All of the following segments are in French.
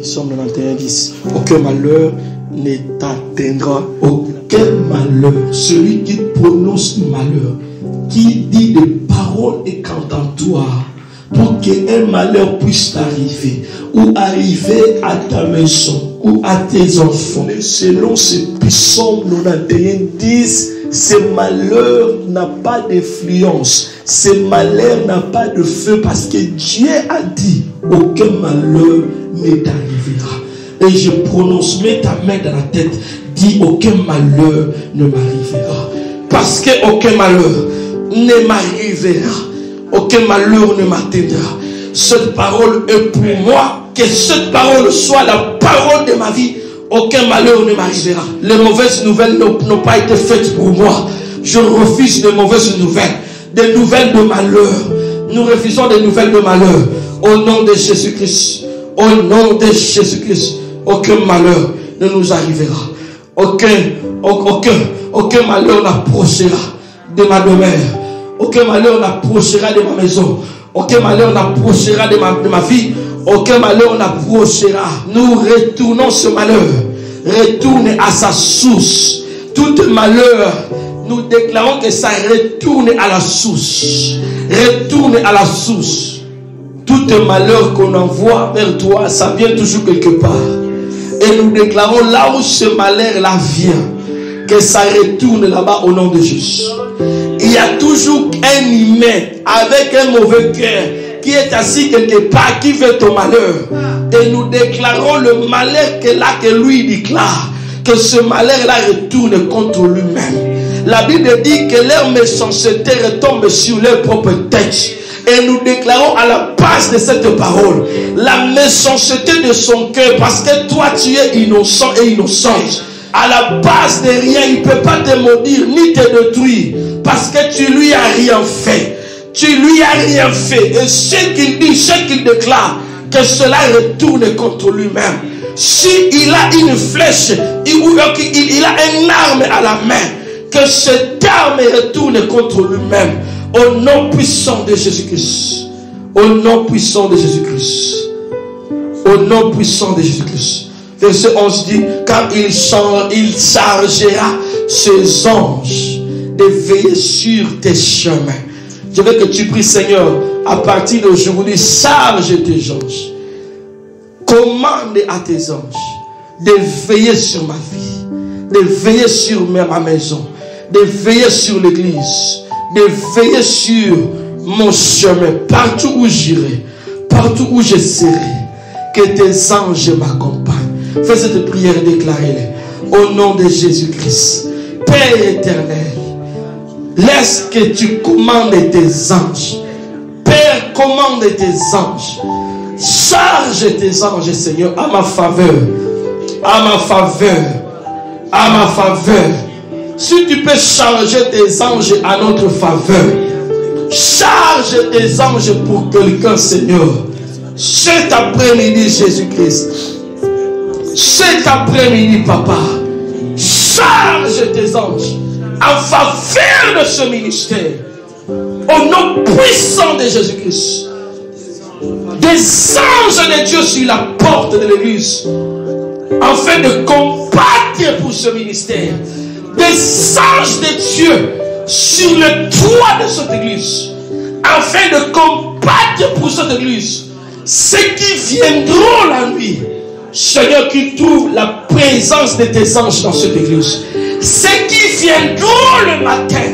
Psaume 91, 10. Aucun malheur ne t'atteindra. Aucun malheur. Celui qui prononce malheur, qui dit des paroles incantatoires pour qu'un malheur puisse t'arriver, ou arriver à ta maison, ou à tes enfants. Selon ce psaume 91, 10, ce malheur n'a pas d'influence, ce malheur n'a pas de feu, parce que Dieu a dit, aucun malheur ne t'arrivera. Et je prononce, mets ta main dans la tête, dis, aucun malheur ne m'arrivera. Parce qu'aucun malheur ne m'arrivera, aucun malheur ne m'atteindra. Cette parole est pour moi, que cette parole soit la parole de ma vie. Aucun malheur ne m'arrivera. Les mauvaises nouvelles n'ont pas été faites pour moi. Je refuse les mauvaises nouvelles, des nouvelles de malheur. Nous refusons des nouvelles de malheur. Au nom de Jésus-Christ, au nom de Jésus-Christ, aucun malheur ne nous arrivera. Aucun malheur n'approchera de ma demeure. Aucun malheur n'approchera de ma maison. Aucun malheur n'approchera de ma vie. Aucun malheur n'approchera. Nous retournons ce malheur. Retourne à sa source. Tout malheur, nous déclarons que ça retourne à la source. Retourne à la source. Tout malheur qu'on envoie vers toi, ça vient toujours quelque part. Et nous déclarons là où ce malheur-là vient, que ça retourne là-bas au nom de Jésus. Il y a toujours un humain avec un mauvais cœur qui est assis quelque part, qui veut ton malheur. Et nous déclarons le malheur que lui déclare, que ce malheur-là retourne contre lui-même. La Bible dit que leur méchanceté retombe sur leur propre tête. Et nous déclarons à la base de cette parole la méchanceté de son cœur, parce que toi tu es innocent et innocente. À la base de rien, il ne peut pas te maudire ni te détruire, parce que tu lui as rien fait. Tu lui as rien fait. Et ce qu'il dit, ce qu'il déclare, que cela retourne contre lui-même. S'il a une flèche, il a une arme à la main, que cette arme retourne contre lui-même. Au nom puissant de Jésus-Christ. Au nom puissant de Jésus-Christ. Au nom puissant de Jésus-Christ. Verset 11 dit, car il chargera ses anges de veiller sur tes chemins. Je veux que tu pries, Seigneur, à partir d'aujourd'hui, charge tes anges. Commande à tes anges de veiller sur ma vie, de veiller sur ma maison, de veiller sur l'église, de veiller sur mon chemin, partout où j'irai, partout où je serai, que tes anges m'accompagnent. Fais cette prière et déclare-les. Au nom de Jésus-Christ, Père éternel, laisse que tu commandes tes anges. Père, commande tes anges. Charge tes anges, Seigneur, à ma faveur. À ma faveur. À ma faveur. Si tu peux charger tes anges à notre faveur, charge tes anges pour quelqu'un, Seigneur. Cet après-midi, Jésus-Christ. Cet après-midi, Papa. Charge tes anges en faveur de ce ministère. Au nom puissant de Jésus-Christ. Des anges de Dieu sur la porte de l'église, afin de combattre pour ce ministère. Des anges de Dieu sur le toit de cette église, afin de combattre pour cette église. Ceux qui viendront la nuit, Seigneur, qui trouvent la présence de tes anges dans cette église. Ceux qui viendront le matin,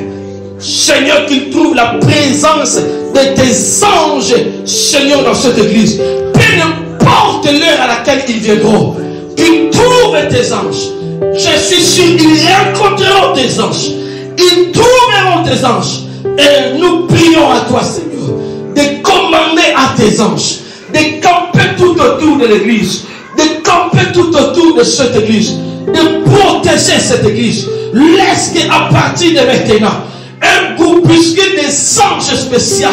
Seigneur, qu'ils trouvent la présence de tes anges, Seigneur, dans cette église. Peu importe l'heure à laquelle ils viendront, qu'ils trouvent tes anges. Je suis sûr qu'ils rencontreront tes anges. Ils trouveront tes anges. Et nous prions à toi, Seigneur, de commander à tes anges, de camper tout autour de l'église, de camper tout autour de cette église, de protéger cette église. Laisse qu'à partir de maintenant, un groupuscule des anges spéciaux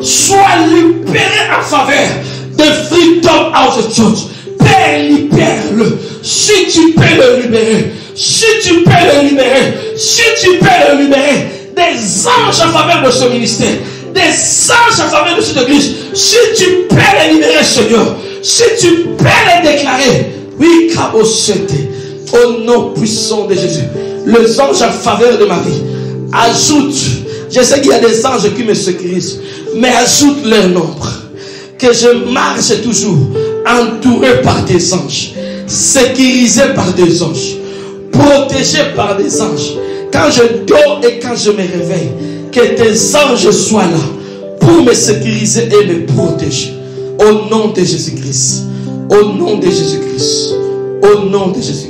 soit libéré en faveur de Freedom House Church. Père, libère-le. Si tu peux le libérer, si tu peux le libérer, si tu peux le libérer, des anges en faveur de ce ministère, des anges en faveur de cette église, si tu peux les libérer, Seigneur, si tu peux les déclarer, Oui, Kabosete. Au nom puissant de Jésus. Les anges en faveur de ma vie. Ajoute. Je sais qu'il y a des anges qui me sécurisent. Mais ajoute leur nombre. Que je marche toujours entouré par des anges. Sécurisé par des anges. Protégé par des anges. Quand je dors et quand je me réveille. Que tes anges soient là. Pour me sécuriser et me protéger. Au nom de Jésus-Christ. Au nom de Jésus-Christ. Au nom de Jésus-Christ.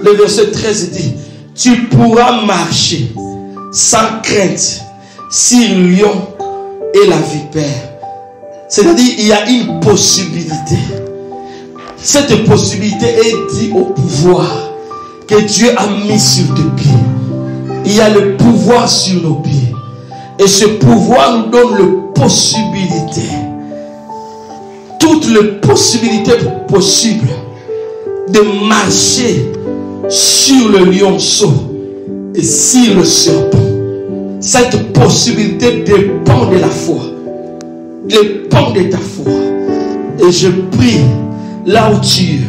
Le verset 13 dit, tu pourras marcher sans crainte sur le lion et la vipère. C'est-à-dire, il y a une possibilité. Cette possibilité est due au pouvoir que Dieu a mis sur tes pieds. Il y a le pouvoir sur nos pieds. Et ce pouvoir nous donne la possibilité. Toutes les possibilités possibles de marcher sur le lionceau et sur le serpent. Cette possibilité dépend de la foi. Dépend de ta foi. Et je prie là où tu es,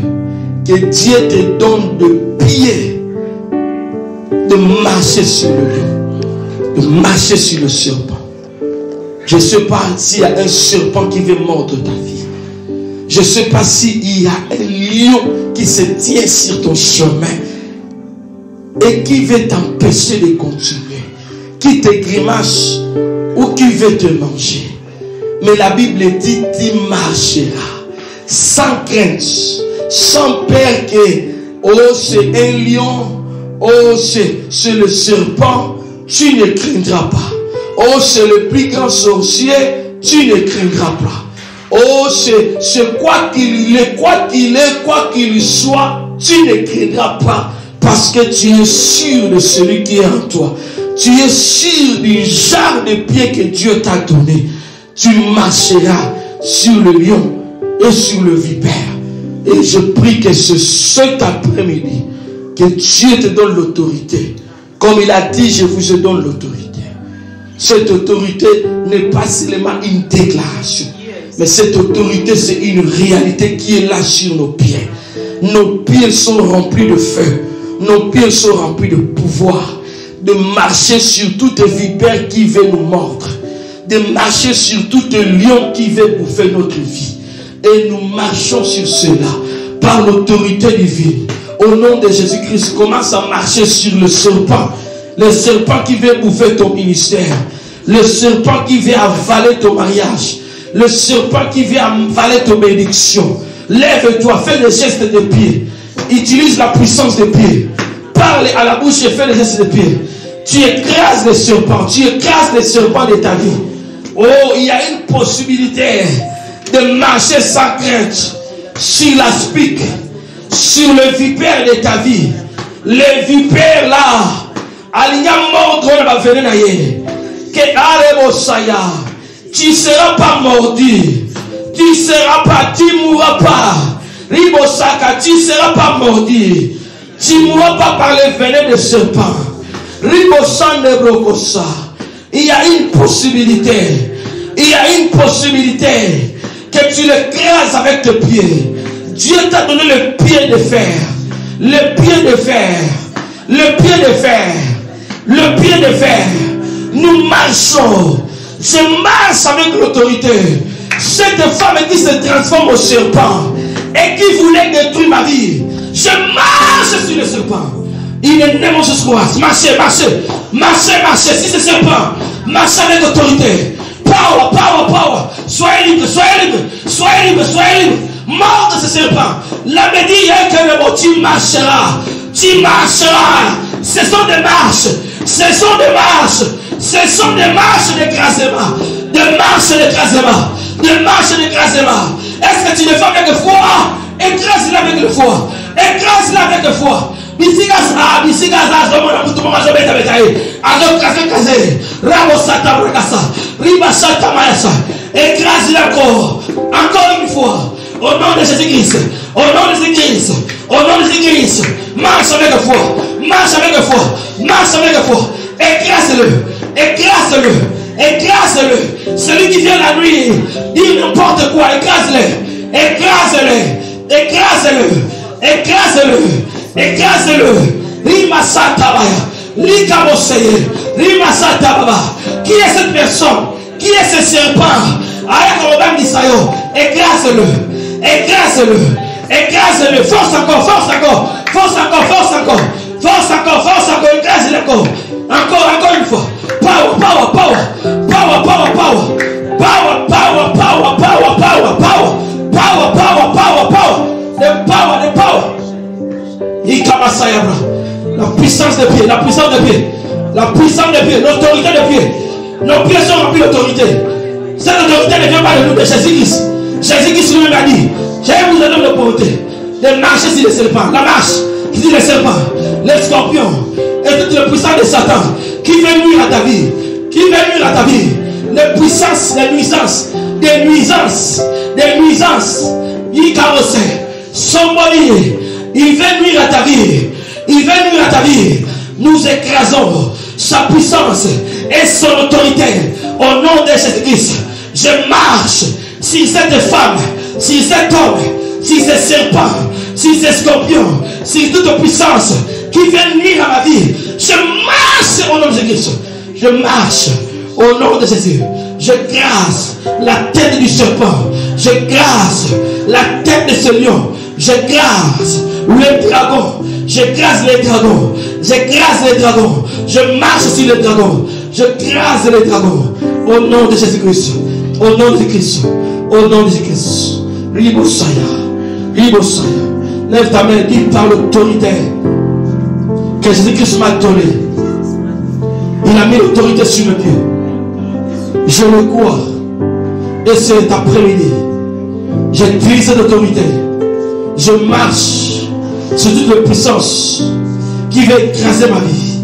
que Dieu te donne de pieds de marcher sur le lion, de marcher sur le serpent. Je ne sais pas s'il y a un serpent qui veut mordre ta vie. Je ne sais pas s'il y a un lion qui se tient sur ton chemin et qui veut t'empêcher de continuer, qui te grimace ou qui veut te manger. Mais la Bible dit, tu marcheras sans crainte, sans peur que, oh c'est un lion, oh c'est le serpent, tu ne craindras pas. Oh c'est le plus grand sorcier, tu ne craindras pas. Oh, c'est quoi qu'il est, quoi qu'il soit, tu ne craindras pas. Parce que tu es sûr de celui qui est en toi. Tu es sûr du genre de pied que Dieu t'a donné. Tu marcheras sur le lion et sur le vipère. Et je prie que cet après-midi, que Dieu te donne l'autorité. Comme il a dit, je vous donne l'autorité. Cette autorité n'est pas seulement une déclaration. Mais cette autorité, c'est une réalité qui est là sur nos pieds. Nos pieds sont remplis de feu. Nos pieds sont remplis de pouvoir. De marcher sur toute vipère qui veut nous mordre. De marcher sur tout lion qui veut bouffer notre vie. Et nous marchons sur cela par l'autorité divine. Au nom de Jésus-Christ, commence à marcher sur le serpent. Le serpent qui veut bouffer ton ministère. Le serpent qui veut avaler ton mariage. Le serpent qui vient avaler ton bénédiction. Lève-toi, fais des gestes de pied. Utilise la puissance des pieds. Parle à la bouche et fais des gestes de pied. Tu écrases les serpents. Tu écrases les serpents de ta vie. Oh, il y a une possibilité de marcher sans crainte sur la spique, sur le vipère de ta vie. Les vipères là, aligna mordre va venir naïe. Que arrebosaya. Tu ne seras pas mordu. Tu ne seras pas, tu ne mourras pas. Ribosaka, tu ne seras pas mordu. Tu ne mourras pas par les venins de serpent. Ribosan de brokosa. Il y a une possibilité. Il y a une possibilité que tu l'écrases avec tes pieds. Dieu t'a donné le pied de fer. Le pied de fer. Le pied de fer. Le pied de fer. Nous marchons. Je marche avec l'autorité. Cette femme qui se transforme au serpent et qui voulait détruire ma vie, je marche sur le serpent. Il est né mon Jésus-Christ. Marchez, marchez, marchez, marchez. Si c'est serpent, marchez avec autorité. Power, power, power. Soyez libre, soyez libre, soyez libre, soyez libre. Mort de ce serpent. La médie est que le mot, tu marcheras. Tu marcheras. Ce sont des marches. Ce sont des marches. Ce sont des marches d'écrasement. Des marches d'écrasement. Des marches d'écrasement. Est-ce que tu le fais avec foi? Écrase-la avec le foi. Écrase-la avec le foi. Bisigaza, bisigaza, zomona kutumanga zobeta betaye. Adokaze kaze. Rabo sata brakasa. Riba sata mayasa. Écrase-la encore une fois. Au nom de Jésus-Christ. Au nom de Jésus-Christ. Au nom de Jésus-Christ. Marche avec le foi. Marche avec le foi. Marche avec le foi. Écrase-le. Écrase-le. Écrase-le. Celui qui vient la nuit, dit n'importe quoi, écrase-le. Écrase-le. Écrase-le. Écrase-le. Écrase-le. Rima Satabaya. Likamoseye. Rima Satababa. Qui est cette personne? Qui est ce serpent? Écrase-le. Écrase-le. Écrase-le. Force encore. Force encore. Force encore. Force encore. Force encore. Force encore. Écrase-le encore. Encore une fois. Power, power, power. Power, power, power. Power, power, power, power, power, power. Power, power, power, power. The power, the power. Ikamasayabra. La puissance des pieds, la puissance des pieds. La puissance des pieds, l'autorité des pieds. Nos pieds sont remplis d'autorité. Cette autorité ne vient pas de nous, de Jésus-Christ. Jésus-Christ lui-même a dit, j'ai vous donné l'autorité de marcher sur les serpents. La marche, qui dit les serpents, les scorpions, et toute la puissance de Satan, qui veut nuire à ta vie, qui veut nuire à ta vie. Les puissances, les nuisances, des nuisances, des nuisances. Il carrosse, somebody, il veut nuire à ta vie, il veut nuire à ta vie. Nous écrasons sa puissance et son autorité au nom de Jésus-Christ. Je marche sur cette femme, sur cet homme, sur ces serpents, sur ces scorpions, sur toute puissance qui vient nuire à ma vie. Je marche au nom de Jésus-Christ. Je marche au nom de Jésus. Je grâce la tête du serpent. Je grâce la tête de ce lion. Je grâce le dragon. Je grâce les dragons. Je grâce les dragons. Je marche sur les dragons. Je grâce les dragons. Au nom de Jésus-Christ. Au nom de Jésus-Christ. Au nom de Jésus-Christ. Ribosaya. Ribosaya. Lève ta main. Dis par l'autorité que Jésus-Christ m'a donné. Il a mis l'autorité sur mes pieds. Je le crois. Et cet après-midi, j'utilise cette autorité. Je marche sur toute la puissance qui veut écraser ma vie,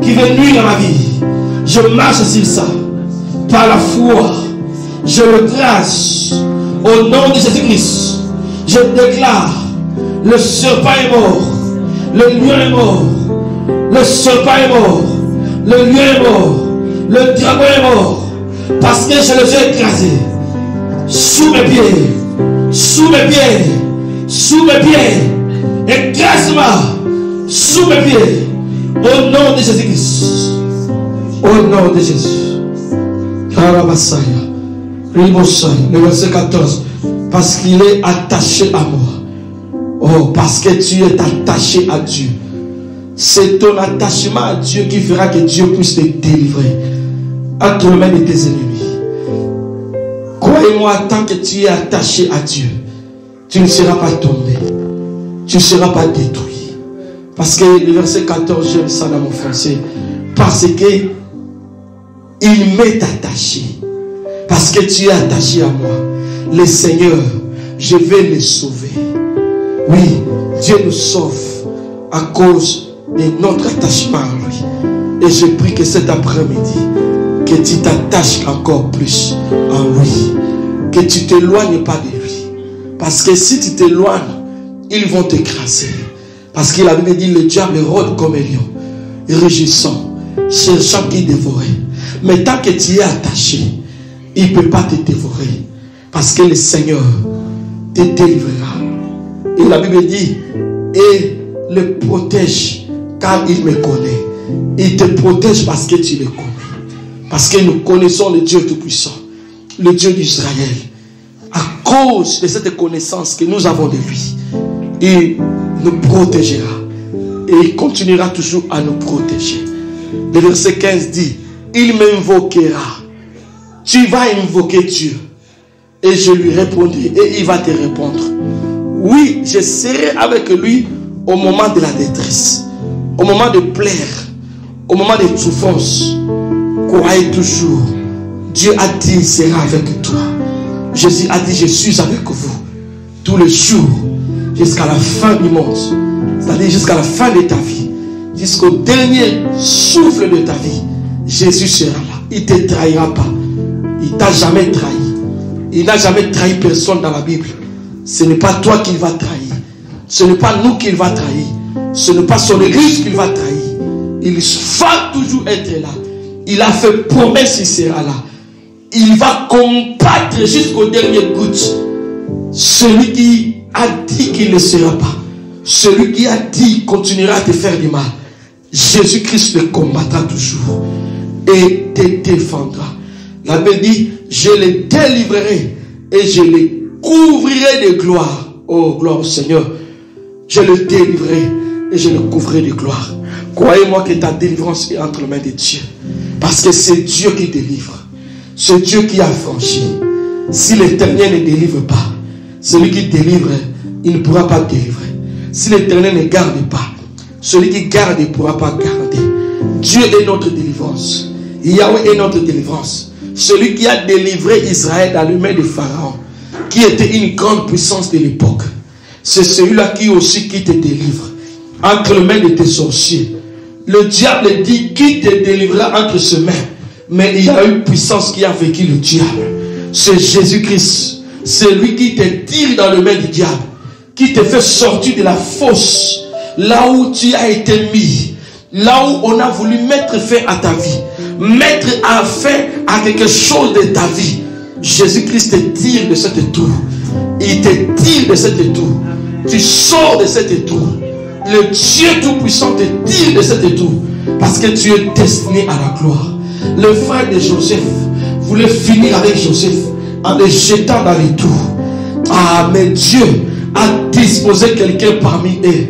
qui veut nuire à ma vie. Je marche sur ça. Par la foi, je le grâce au nom de Jésus-Christ. Je déclare, le serpent est mort, le lion est mort, le serpent est mort, le lion est mort, le dragon est mort, parce que je les ai écrasés sous mes pieds, sous mes pieds, sous mes pieds. Écrase-moi sous mes pieds au nom de Jésus-Christ. Au nom de Jésus. Karabasaya. Le verset 14. Parce qu'il est attaché à moi. Oh, parce que tu es attaché à Dieu. C'est ton attachement à Dieu qui fera que Dieu puisse te délivrer entre les mains de tes ennemis. Croyez-moi, tant que tu es attaché à Dieu, tu ne seras pas tombé. Tu ne seras pas détruit. Parce que le verset 14, j'aime ça dans mon français. Parce que il m'est attaché. Parce que tu es attaché à moi. Le Seigneur, je vais le sauver. Oui, Dieu nous sauve à cause de notre attachement à lui. Et je prie que cet après-midi, que tu t'attaches encore plus à lui. Que tu ne t'éloignes pas de lui. Parce que si tu t'éloignes, ils vont t'écraser. Parce que la Bible dit, le diable rôde comme un lion, rugissant, cherchant qui dévorer. Mais tant que tu es attaché, il ne peut pas te dévorer. Parce que le Seigneur te délivrera. Et la Bible dit, et le protège car il me connaît. Il te protège parce que tu le connais. Parce que nous connaissons le Dieu Tout-Puissant, le Dieu d'Israël. À cause de cette connaissance que nous avons de lui, il nous protégera. Et il continuera toujours à nous protéger. Le verset 15 dit, il m'invoquera. Tu vas invoquer Dieu. Et je lui répondrai. Et il va te répondre. Oui, je serai avec lui au moment de la détresse. Au moment de plaire. Au moment de souffrance. Croyez toujours. Dieu a dit, il sera avec toi. Jésus a dit, je suis avec vous. Tous les jours. Jusqu'à la fin du monde. C'est-à-dire jusqu'à la fin de ta vie. Jusqu'au dernier souffle de ta vie. Jésus sera là. Il ne te trahira pas. Il ne t'a jamais trahi. Il n'a jamais trahi personne dans la Bible. Ce n'est pas toi qu'il va trahir. Ce n'est pas nous qu'il va trahir. Ce n'est pas son église qu'il va trahir. Il va toujours être là. Il a fait promesse, il sera là. Il va combattre jusqu'au dernier goutte. Celui qui a dit qu'il ne sera pas, celui qui a dit continuera à te faire du mal, Jésus-Christ le combattra toujours et te défendra. La Bible dit, je les délivrerai et je les couvrirai de gloire. Oh, gloire au Seigneur. Je le délivrerai et je le couvrirai de gloire. Croyez-moi que ta délivrance est entre les mains de Dieu. Parce que c'est Dieu qui délivre. C'est Dieu qui a franchi. Si l'Éternel ne délivre pas, celui qui délivre, il ne pourra pas délivrer. Si l'Éternel ne garde pas, celui qui garde ne pourra pas garder. Dieu est notre délivrance. Yahweh est notre délivrance. Celui qui a délivré Israël dans les mains de Pharaon, qui était une grande puissance de l'époque, c'est celui-là qui aussi qui te délivre entre les mains de tes sorciers. Le diable dit qui te délivrera entre ses mains, mais il y a une puissance qui a vaincu le diable. C'est Jésus-Christ. C'est lui qui te tire dans les mains du diable, qui te fait sortir de la fosse, là où tu as été mis, là où on a voulu mettre fin à ta vie, mettre fin à quelque chose de ta vie. Jésus-Christ te tire de cette tour. Il te tire de cette tour. Tu sors de cette tour. Le Dieu Tout-Puissant te tire de cette tour, parce que tu es destiné à la gloire. Le frère de Joseph voulait finir avec Joseph en le jetant dans les tours. Ah, mais Dieu a disposé quelqu'un parmi eux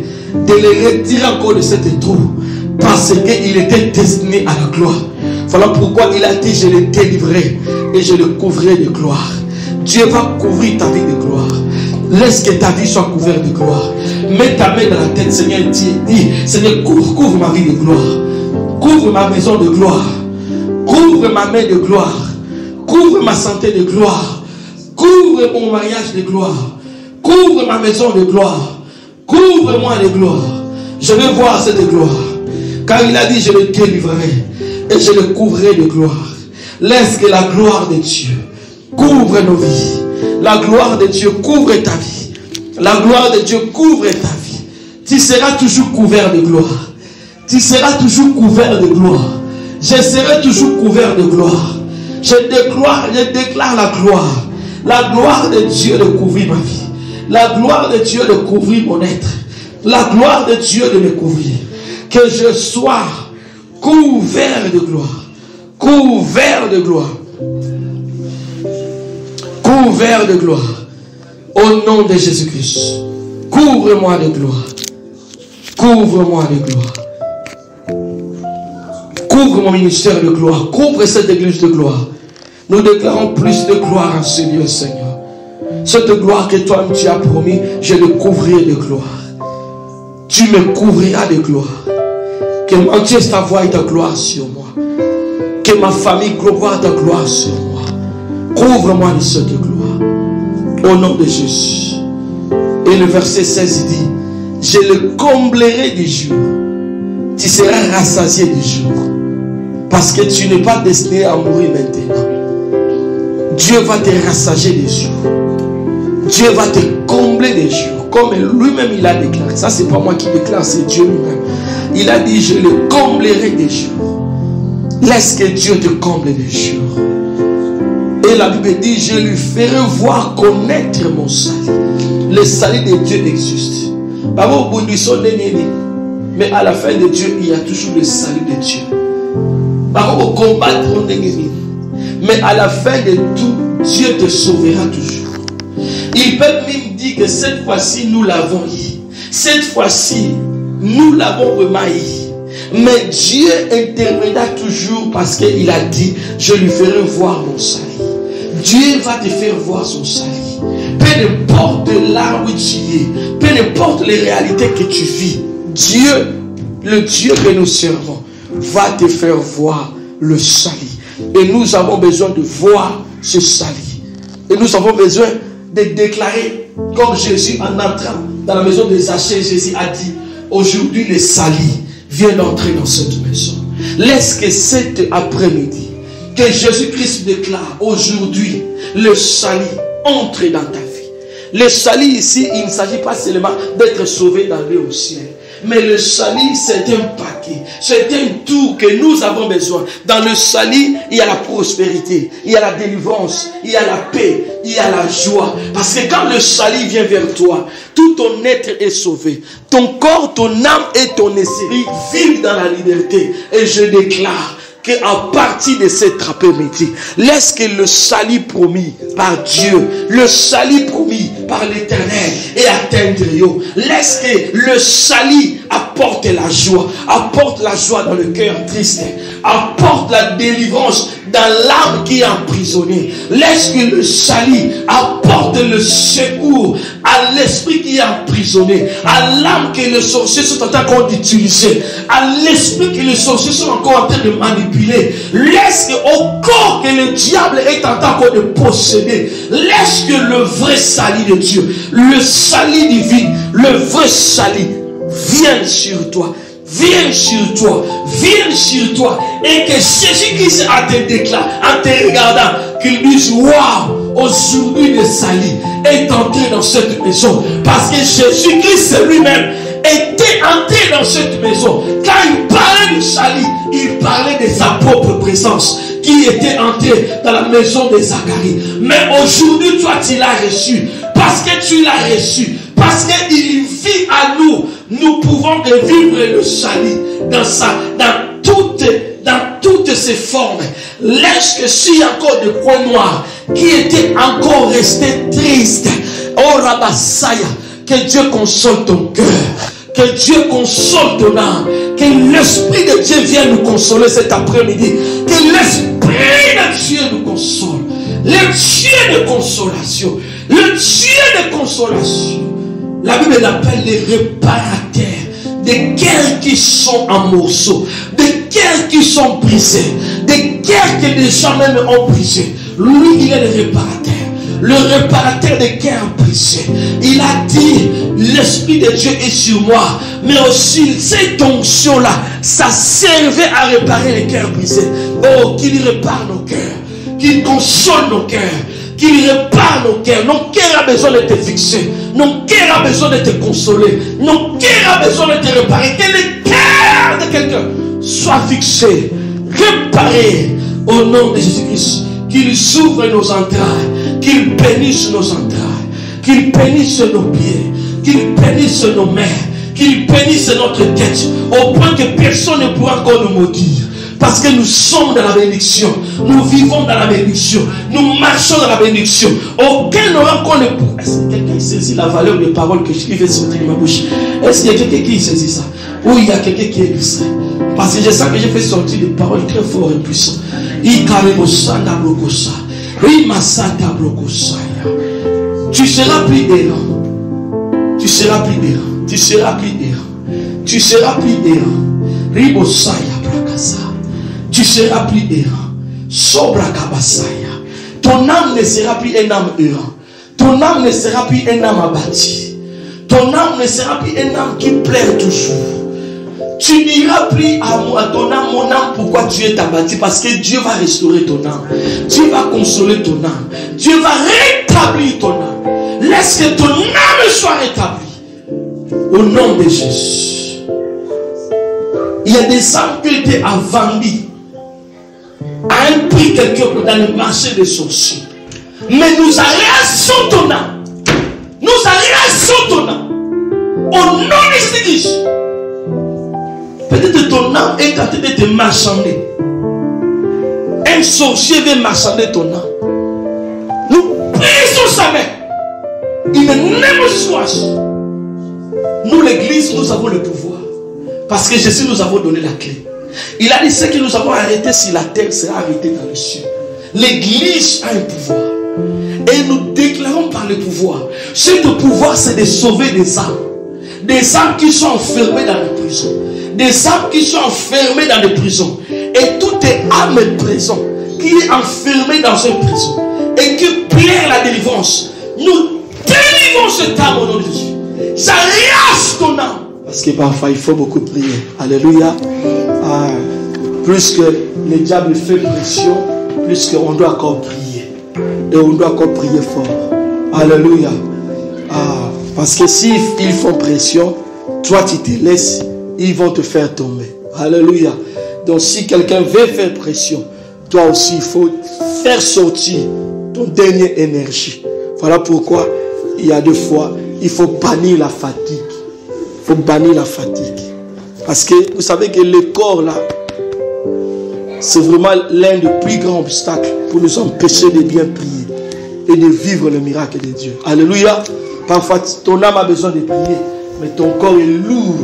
de le retirer encore de cette tour, parce qu'il était destiné à la gloire. Voilà pourquoi il a dit, je le délivrerai et je le couvrirai de gloire. Dieu va couvrir ta vie de gloire. Laisse que ta vie soit couverte de gloire. Mets ta main dans la tête, Seigneur, dis, Seigneur, couvre ma vie de gloire. Couvre ma maison de gloire. Couvre ma main de gloire. Couvre ma santé de gloire. Couvre mon mariage de gloire. Couvre ma maison de gloire. Couvre-moi de gloire. Je veux voir cette gloire. Car il a dit, je le délivrerai et je le couvrirai de gloire. Laisse que la gloire de Dieu couvre nos vies. La gloire de Dieu couvre ta vie. La gloire de Dieu couvre ta vie. Tu seras toujours couvert de gloire. Tu seras toujours couvert de gloire. Je serai toujours couvert de gloire. Je déclare la gloire. La gloire de Dieu de couvrir ma vie. La gloire de Dieu de couvrir mon être. La gloire de Dieu de me couvrir. Que je sois couvert de gloire. Couvert de gloire. Couvert de gloire. Au nom de Jésus-Christ. Couvre-moi de gloire. Couvre-moi de gloire. Couvre mon ministère de gloire. Couvre cette église de gloire. Nous déclarons plus de gloire en ce lieu, Seigneur. Cette gloire que toi tu as promis, je le couvrirai de gloire. Tu me couvriras de gloire. Que manifeste ta voix et ta gloire sur moi. Que ma famille voie ta gloire sur moi. Couvre-moi de cette gloire. Au nom de Jésus. Et le verset 16 dit, je le comblerai des jours. Tu seras rassasié des jours. Parce que tu n'es pas destiné à mourir maintenant. Dieu va te rassasier des jours. Dieu va te combler des jours. Comme lui-même il a déclaré. Ça c'est pas moi qui déclare, c'est Dieu lui-même. Il a dit, je le comblerai des jours. Laisse que Dieu te comble des jours. Et la Bible dit, je lui ferai voir connaître mon salut. Le salut de Dieu existe. Mais à la fin de Dieu, il y a toujours le salut de Dieu. Mais à la fin de tout, Dieu te sauvera toujours. Il peut même dire que cette fois-ci, nous l'avons eu. Cette fois-ci, nous l'avons remaillé. Mais Dieu interviendra toujours parce qu'il a dit, je lui ferai voir mon salut. Dieu va te faire voir son salut. Peu importe là où tu es, peu importe les réalités que tu vis, Dieu, le Dieu que nous servons, va te faire voir le salut. Et nous avons besoin de voir ce salut. Et nous avons besoin de déclarer, comme Jésus en entrant dans la maison de Zachée, Jésus a dit, aujourd'hui le salut vient d'entrer dans cette maison. Laisse que cet après-midi, que Jésus-Christ déclare aujourd'hui, le salut entre dans ta vie. Le salut ici, il ne s'agit pas seulement d'être sauvé d'aller au ciel. Mais le salut, c'est un paquet. C'est un tout que nous avons besoin. Dans le salut, il y a la prospérité, il y a la délivrance, il y a la paix, il y a la joie. Parce que quand le salut vient vers toi, tout ton être est sauvé. Ton corps, ton âme et ton esprit vivent dans la liberté. Et je déclare qu'à partir de cet après-midi, laisse que le salut promis par Dieu, le salut promis par l'Éternel et atteindre yo. Laisse que le salut apporte la joie dans le cœur triste, apporte la délivrance dans l'âme qui est emprisonnée. Laisse que le salut apporte le secours à l'esprit qui est emprisonné, à l'âme que les sorciers sont en train d'utiliser, à l'esprit que les sorciers sont encore en train de manipuler. Laisse que au corps que le diable est en train de posséder, laisse que le vrai salut de Dieu, le salut divin, le vrai salut vienne sur toi. Viens sur toi, viens sur toi, et que Jésus-Christ te déclare, en te regardant, qu'il dise, waouh, aujourd'hui le salut est entré dans cette maison, parce que Jésus-Christ lui-même était entré dans cette maison. Quand il parlait du salut, il parlait de sa propre présence, qui était entré dans la maison de Zacharie. Mais aujourd'hui, toi, tu l'as reçu, parce que tu l'as reçu, parce qu'il vit à nous. Nous pouvons vivre le salut dans toutes ses formes. Laisse que s'il y a encore des points noirs qui étaient encore restés tristes, oh Rabassaya, que Dieu console ton cœur, que Dieu console ton âme, que l'Esprit de Dieu vienne nous consoler cet après-midi, que l'Esprit de Dieu nous console, le Dieu de consolation, le Dieu de consolation. La Bible l'appelle les réparateurs des cœurs qui sont en morceaux, des cœurs qui sont brisés, des cœurs que des gens même ont brisés. Lui, il est le réparateur des cœurs brisés. Il a dit, l'Esprit de Dieu est sur moi, mais aussi cette onction-là, ça servait à réparer les cœurs brisés. Oh, qu'il répare nos cœurs, qu'il console nos cœurs, qu'il répare nos cœurs. Nos cœurs ont besoin d'être fixés. Nos cœurs ont besoin d'être consolés. Nos cœurs ont besoin d'être réparés. Que le cœur de quelqu'un soit fixé, réparé au nom de Jésus-Christ. Qu'il ouvre nos entrailles, qu'il bénisse nos entrailles, qu'il bénisse nos pieds, qu'il bénisse nos mains, qu'il bénisse notre tête, au point que personne ne pourra encore nous maudire. Parce que nous sommes dans la bénédiction. Nous vivons dans la bénédiction. Nous marchons dans la bénédiction. Aucun n'aura encore le pouvoir. Est-ce que quelqu'un saisit la valeur des paroles que je vais sortir de ma bouche? Est-ce qu'il y a quelqu'un qui saisit ça? Ou il y a quelqu'un qui est distrait? Parce que je sens que j'ai fait sortir des paroles très fortes et puissantes. Tu seras plus errant. Tu seras plus errant. Tu seras plus errant. Tu seras plus errant. Ribosaya brakasa. Tu seras plus errant. Sobra kabasaya. Ton âme ne sera plus un âme errant. Ton âme ne sera plus un âme abattu. Ton âme ne sera plus un âme qui pleure toujours. Tu n'iras plus à ton âme, mon âme, pourquoi tu es abattu? Parce que Dieu va restaurer ton âme. Dieu va consoler ton âme. Dieu va rétablir ton âme. Laisse que ton âme soit rétablie. Au nom de Jésus. Il y a des âmes qui étaient vendues à un prix quelque peu dans le marché des sorciers. Mais nous arrêtons ton âme. Nous arrêtons ton âme. Au nom de Jésus. Peut-être ton âme est en train de te marchander. Un sorcier veut marchander ton âme. Nous brisons sa main. Il ne n'aime pas. Nous, l'église, nous avons le pouvoir. Parce que Jésus nous avons donné la clé. Il a dit ce que nous avons arrêté sur la terre sera arrêté dans les cieux. L'église a un pouvoir. Et nous déclarons par le pouvoir. Ce pouvoir, c'est de sauver des âmes. Des âmes qui sont enfermées dans les prisons. Des âmes qui sont enfermées dans des prisons. Et toute âme prison qui est enfermée dans une prison et qui plaît la délivrance, nous délivrons cette âme au nom de Jésus. Ça reste ton âme. Parce que parfois il faut beaucoup prier. Alléluia. Plus que le diable fait pression, plus qu'on doit encore prier. Et on doit encore prier fort. Alléluia. Parce que s'ils font pression, toi tu te laisses, ils vont te faire tomber. Alléluia. Donc si quelqu'un veut faire pression, toi aussi il faut faire sortir ton dernière énergie. Voilà pourquoi il y a deux fois, il faut bannir la fatigue. Il faut bannir la fatigue. Parce que vous savez que le corps là, c'est vraiment l'un des plus grands obstacles pour nous empêcher de bien prier et de vivre le miracle de Dieu. Alléluia. Parfois ton âme a besoin de prier, mais ton corps est lourd.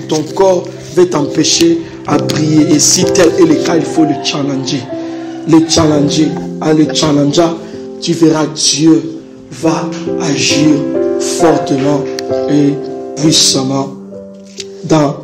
Ton corps va t'empêcher à prier. Et si tel est le cas, il faut le challenger. Le challenger. En le challengeant, tu verras Dieu va agir fortement et puissamment dans